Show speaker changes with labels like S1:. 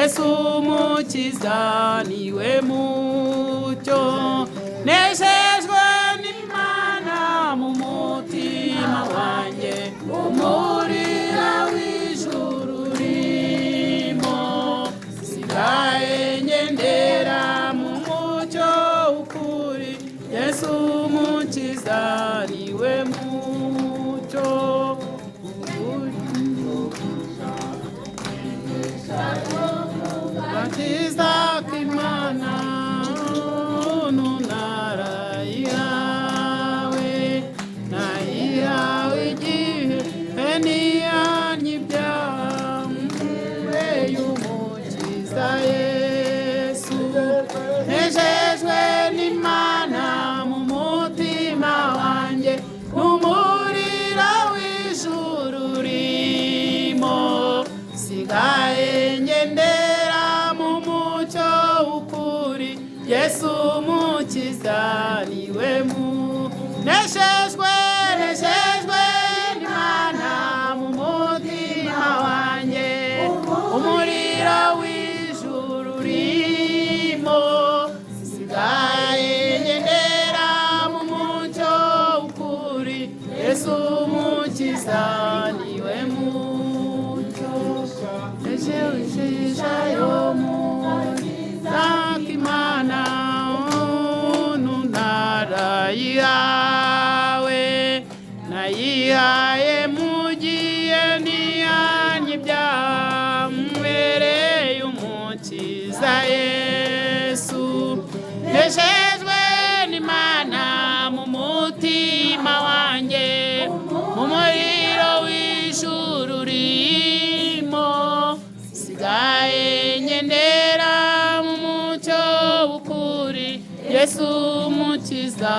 S1: Yesu umukiza niwe mucyo nejejwe n'Imana mu mutima wanjye umuriro w'ijuru urimo sigaye ngendera mu mucyo w'ukuri Yesu umukiza niwe mucyo Batiza k'Imana nunara yawe nayihawe igihe niyanyibyaha mbe y'umukiza Yesu nejejwe n'Imana mu mutima wanjye n'umuriro w'ijuru urimo sigaye ngendera mu mucyo w'ukuri Yesu umukiza niwe nejejwe n'Imana mu mutima wanjye umuriro w'ijuru urimo sigaye ngendera mu mucyo w'ukuri Yesu umukiza niwe mucyo Jeshayo mukiza k'Imana nunara yawe nayihaye mugiye niyanyibyaha mbere y'umukiza Yesu nejejwe n'Imana mu mutima wanjye mu muriro w'ijuru urimo sigaye ngendera mu mucyo w'ukuri Yesu umukiza